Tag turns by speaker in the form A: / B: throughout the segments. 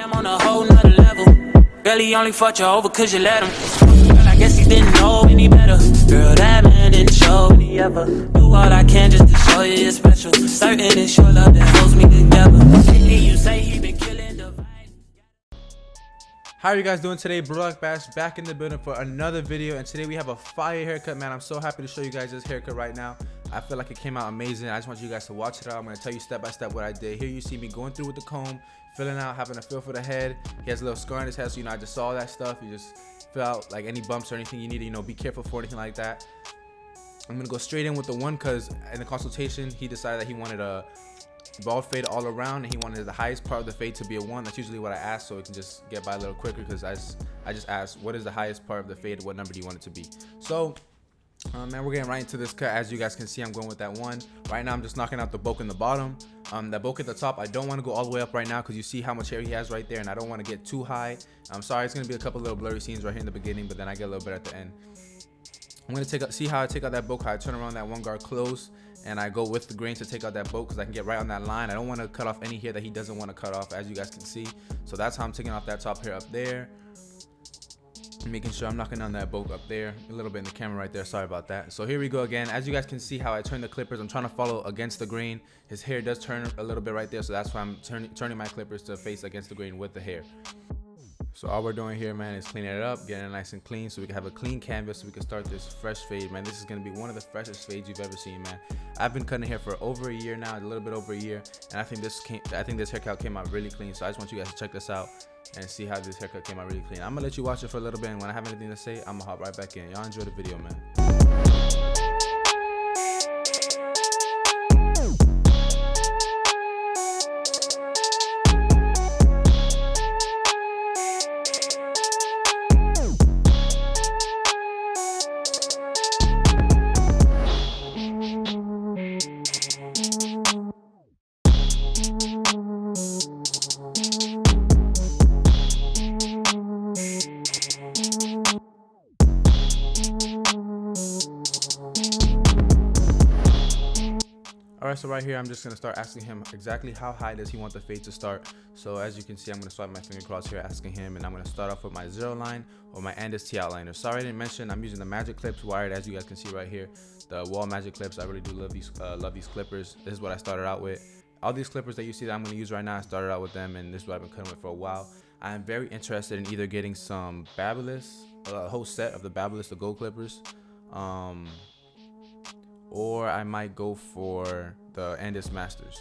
A: I'm on a whole nother level. Barely only fucked you over cause you let him. Girl, I guess he didn't know any better. Girl, that man didn't show me ever. Do all I can just to show you you're special. Certain it's your love that holds me together. You say he been killing the vibe.
B: How are you guys doing today? Brock Bash back in the building for another video, and today we have a fire haircut, man. I'm so happy to show you guys this haircut right now. I feel like it came out amazing. I just want you guys to watch it out. I'm going to tell you step by step what I did. Here you see me going through with the comb, filling out, having a feel for the head. He has a little scar on his head, so I just saw that stuff. You just fill out like any bumps or anything you need to, be careful for anything like that. I'm going to go straight in with the one because in the consultation, he decided that he wanted a bald fade all around, and he wanted the highest part of the fade to be a 1. That's usually what I ask, so it can just get by a little quicker, because I just asked what is the highest part of the fade, what number do you want it to be. So man, we're getting right into this cut. As you guys can see, I'm going with that 1. Right now I'm just knocking out the bulk in the bottom. That bulk at the top, I don't want to go all the way up right now because you see how much hair he has right there, and I don't want to get too high. I'm sorry, it's going to be a couple little blurry scenes right here in the beginning, but then I get a little bit at the end. I'm going to see how I take out that bulk, how I turn around that one guard close, and I go with the grain to take out that bulk because I can get right on that line. I don't want to cut off any hair that he doesn't want to cut off, as you guys can see. So that's how I'm taking off that top hair up there, making sure I'm knocking down that bulk up there. A little bit in the camera right there, sorry about that. So here we go again. As you guys can see how I turn the clippers, I'm trying to follow against the grain. His hair does turn a little bit right there, so that's why I'm turning my clippers to face against the grain with the hair. So all we're doing here, man, is cleaning it up, getting it nice and clean so we can have a clean canvas, so we can start this fresh fade, man. This is going to be one of the freshest fades you've ever seen, man. I've been cutting hair for over a year now, a little bit over a year, and I think this haircut came out really clean. So I just want you guys to check this out and see how this haircut came out really clean. I'm going to let you watch it for a little bit, and when I have anything to say, I'm going to hop right back in. Y'all enjoy the video, man. Alright, so right here I'm just going to start asking him exactly how high does he want the fade to start. So as you can see, I'm going to swipe my finger across here asking him, and I'm going to start off with my zero line or my Andis T outliner. Sorry I didn't mention I'm using the Magic Clips wired, as you guys can see right here. The wall Magic Clips. I really do love these clippers. This is what I started out with. All these clippers that you see that I'm going to use right now, I started out with them, and this is what I've been cutting with for a while. I am very interested in either getting some Babyliss, a whole set of the Babyliss, the gold clippers, or I might go for the Andis Masters.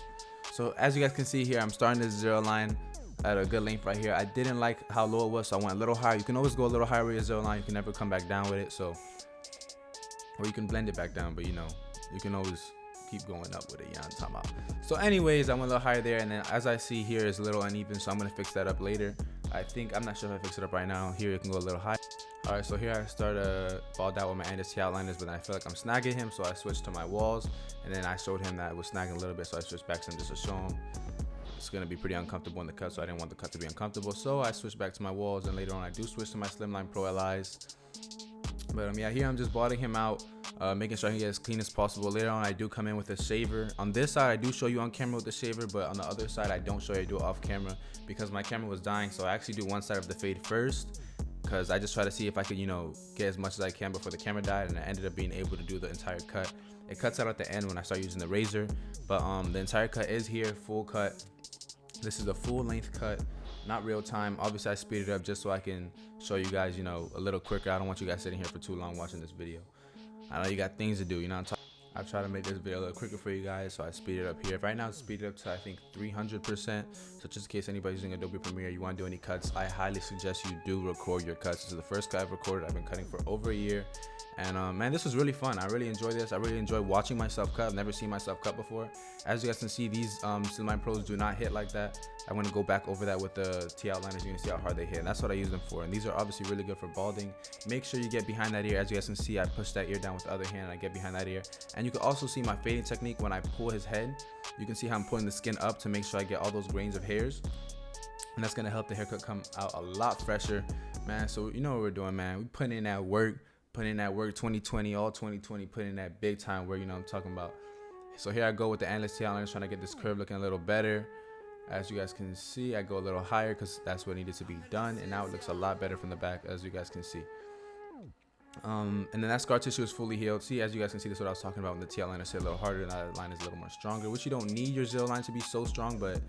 B: So as you guys can see here, I'm starting this zero line at a good length right here. I didn't like how low it was, so I went a little higher. You can always go a little higher with your zero line. You can never come back down with it, so, or you can blend it back down, but you can always keep going up with it. I'm talking about. So anyways, I went a little higher there, and then as I see here is a little uneven, so I'm gonna fix that up later. I'm not sure if I fix it up right now. Here it can go a little high. Alright, so here I started balled out with my Andis T outliners, but then I feel like I'm snagging him, so I switched to my walls, and then I showed him that it was snagging a little bit, so I switched back to him just to show him it's gonna be pretty uncomfortable in the cut, so I didn't want the cut to be uncomfortable, so I switched back to my walls, and later on I do switch to my Slimline Pro LIs. But yeah, here I'm just balding him out, making sure I can get as clean as possible. Later on I do come in with a shaver. On this side I do show you on camera with the shaver, but on the other side I don't show you. I do it off camera because my camera was dying, so I actually do one side of the fade first, because I just try to see if I could, get as much as I can before the camera died, and I ended up being able to do the entire cut. It cuts out at the end when I start using the razor, but the entire cut is here, full cut. This is a full length cut, not real time. Obviously I speed it up just so I can show you guys, a little quicker. I don't want you guys sitting here for too long watching this video. I know you got things to do, what I'm talking. I try to make this video a little quicker for you guys, so I speed it up here. Right now it's speeded up to I think 300%, so just in case anybody's using Adobe Premiere, you want to do any cuts, I highly suggest you do record your cuts. This is the first cut I've recorded. I've been cutting for over a year, and man, this was really fun. I really enjoy this. I really enjoy watching myself cut. I've never seen myself cut before. As you guys can see, these Slimline Pros do not hit like that. I'm going to go back over that with the T outliners. You can see how hard they hit, and that's what I use them for. And these are obviously really good for balding. Make sure you get behind that ear. As you guys can see, I push that ear down with the other hand, and I get behind that ear. And you can also see my fading technique when I pull his head. You can see how I'm pulling the skin up to make sure I get all those grains of hairs, and that's going to help the haircut come out a lot fresher, man. So you know what we're doing, man. We putting in that work, 2020, all 2020, putting in that big time work, what I'm talking about. So here I go with the Andis T outliners, trying to get this curve looking a little better. As you guys can see, I go a little higher because that's what needed to be done, and now it looks a lot better from the back, as you guys can see. And then that scar tissue is fully healed. See, as you guys can see, this is what I was talking about when the TL line is a little harder and that line is a little more stronger, which you don't need your zero line to be so strong, but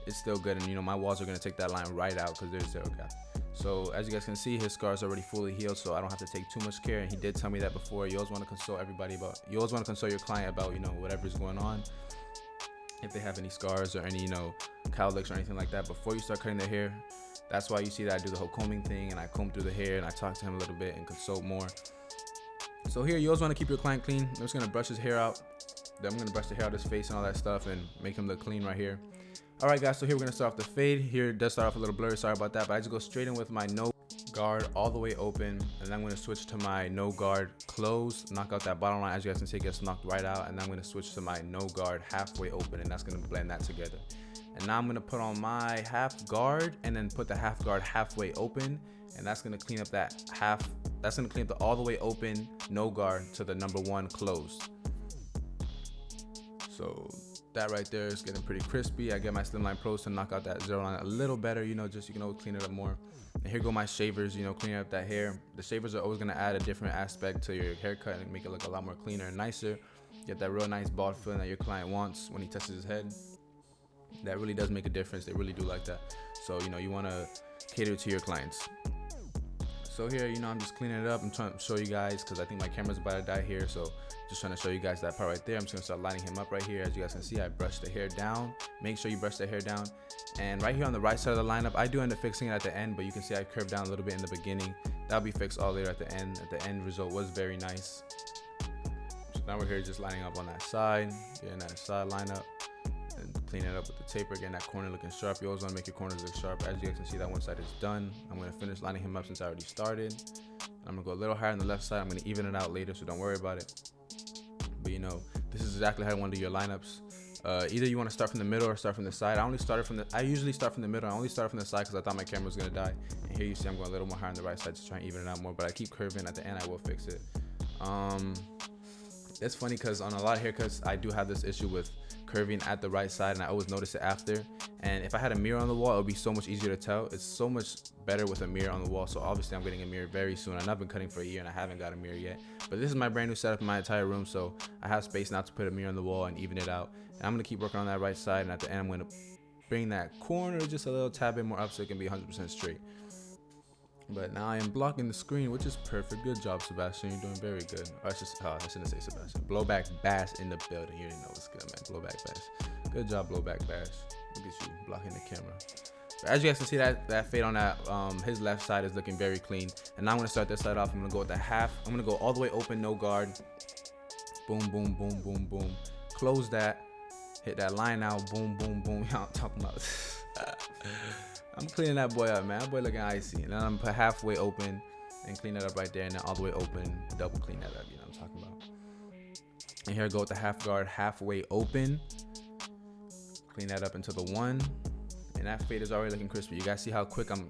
B: it's still good. And you know, my walls are going to take that line right out because there's zero gap. So as you guys can see, his scars are already fully healed, so I don't have to take too much care. And he did tell me that before. You always want to consult everybody about, you always want to consult your client about, you know, whatever's going on, if they have any scars or any, you know, cowlicks or anything like that before you start cutting their hair. That's why you see that I do the whole combing thing and I comb through the hair and I talk to him a little bit and consult more. So here, you always want to keep your client clean. I'm just going to brush his hair out. Then I'm going to brush the hair out of his face and all that stuff and make him look clean right here. All right, guys, so here we're going to start off the fade. Here it does start off a little blurry, sorry about that, but I just go straight in with my no guard all the way open, and then I'm going to switch to my no guard close, knock out that bottom line. As you guys can see, it gets knocked right out, and then I'm going to switch to my no guard halfway open, and that's going to blend that together. And now I'm going to put on my half guard and then put the half guard halfway open, and that's going to clean up that half, that's going to clean up the all the way open no guard to the number one closed. So that right there is getting pretty crispy. I get my Slimline Pros to knock out that zero line a little better, you know, just you can always clean it up more. And here go my shavers, you know, cleaning up that hair. The shavers are always going to add a different aspect to your haircut and make it look a lot more cleaner and nicer. Get that real nice bald feeling that your client wants when he touches his head. That really does make a difference. They really do like that. So, you know, you want to cater to your clients. So here, you know, I'm just cleaning it up. I'm trying to show you guys because I think my camera's about to die here. So just trying to show you guys that part right there. I'm just gonna start lining him up right here. As you guys can see, I brush the hair down. Make sure you brush the hair down. And right here on the right side of the lineup, I do end up fixing it at the end, but you can see I curved down a little bit in the beginning. That'll be fixed all later at the end. At the end result was very nice. So now we're here just lining up on that side, getting that side lineup. And clean it up with the taper, getting that corner looking sharp. You always want to make your corners look sharp. As you guys can see, that one side is done. I'm going to finish lining him up since I already started. I'm going to go a little higher on the left side. I'm going to even it out later, so don't worry about it. But you know, this is exactly how you want to do your lineups. Either you want to start from the middle or start from the side. I usually start from the middle. I only start from the side because I thought my camera was going to die. And here you see I'm going a little more higher on the right side to try and even it out more. But I keep curving. At the end, I will fix it. It's funny because on a lot of haircuts, I do have this issue with curving at the right side, and I always notice it after. And if I had a mirror on the wall, it would be so much easier to tell. It's so much better with a mirror on the wall. So obviously I'm getting a mirror very soon, and I've been cutting for a year and I haven't got a mirror yet. But this is my brand new setup in my entire room, so I have space now to put a mirror on the wall and even it out. And I'm going to keep working on that right side, and at the end I'm going to bring that corner just a little tad bit more up so it can be 100% straight. But now I am blocking the screen, which is perfect. Good job, Sebastian. You're doing very good. I shouldn't say Sebastian. Blowback Bass in the building. You didn't know what's good, man. Blowback Bass. Good job, Blowback Bass. Look at you blocking the camera. But as you guys can see, that fade on that his left side is looking very clean. And now I'm gonna start this side off. I'm gonna go with the half. I'm gonna go all the way open, no guard. Boom, boom, boom, boom, boom. Close that. Hit that line out. Boom, boom, boom. I'm talking about. I'm cleaning that boy up, man. That boy looking icy. And then I'm gonna put halfway open and clean that up right there, and then all the way open, double clean that up. You know what I'm talking about. And here I go with the half guard halfway open. Clean that up into the one, and that fade is already looking crispy. You guys see how quick I'm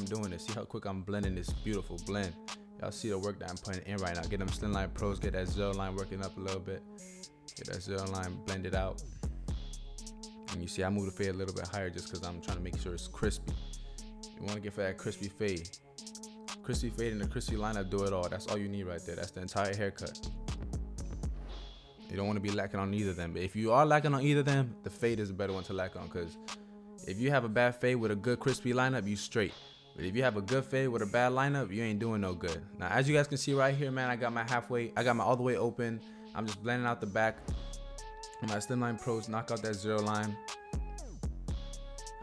B: doing this. See how quick I'm blending this beautiful blend. Y'all see the work that I'm putting in right now. Get them Slimline Pros. Get that zero line working up a little bit. Get that zero line blended out. And you see I move the fade a little bit higher just because I'm trying to make sure it's crispy. You want to get for that crispy fade. Crispy fade and the crispy lineup do it all. That's all you need right there. That's the entire haircut. You don't want to be lacking on either of them. But if you are lacking on either of them, the fade is a better one to lack on. Because if you have a bad fade with a good crispy lineup, you straight. But if you have a good fade with a bad lineup, you ain't doing no good. Now, as you guys can see right here, man, I got my all the way open. I'm just blending out the back. My Slimline Pros, knock out that zero line.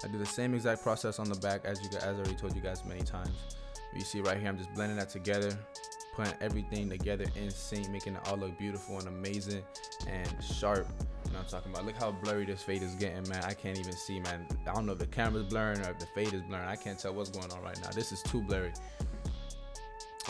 B: I do the same exact process on the back as I already told you guys many times. You see right here, I'm just blending that together, putting everything together in sync, making it all look beautiful and amazing and sharp. You know what I'm talking about? Look how blurry this fade is getting, man. I can't even see, man. I don't know if the camera's blurring or if the fade is blurring. I can't tell what's going on right now. This is too blurry.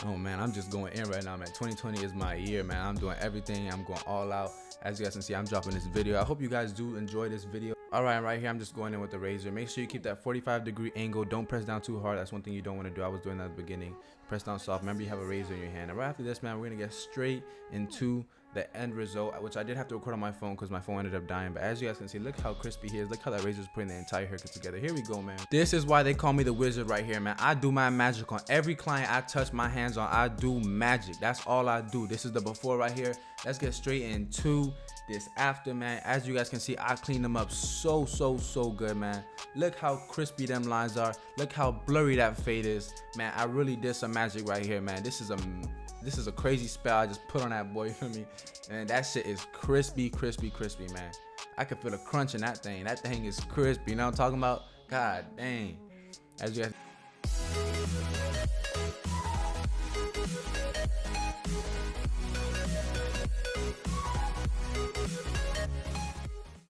B: Oh man, I'm just going in right now, man. 2020 is my year, man. I'm doing everything. I'm going all out. As you guys can see, I'm dropping this video. I hope you guys do enjoy this video. All right here, I'm just going in with the razor. Make sure you keep that 45-degree angle. Don't press down too hard. That's one thing you don't want to do. I was doing that at the beginning. Press down soft. Remember, you have a razor in your hand. And right after this, man, we're going to get straight into the end result, which I did have to record on my phone because my phone ended up dying. But as you guys can see, look how crispy he is. Look how that razor's putting the entire haircut together. Here we go, man. This is why they call me the wizard right here, man. I do my magic on every client I touch my hands on. I do magic. That's all I do. This is the before right here. Let's get straight into this after, man. As you guys can see, I cleaned them up so good, man. Look how crispy them lines are. Look how blurry that fade is, man. I really did some magic right here, man. This is a crazy spell I just put on that boy, you feel me? And that shit is crispy, man. I can feel the crunch in that thing. That thing is crispy, you know what I'm talking about? God dang. As you guys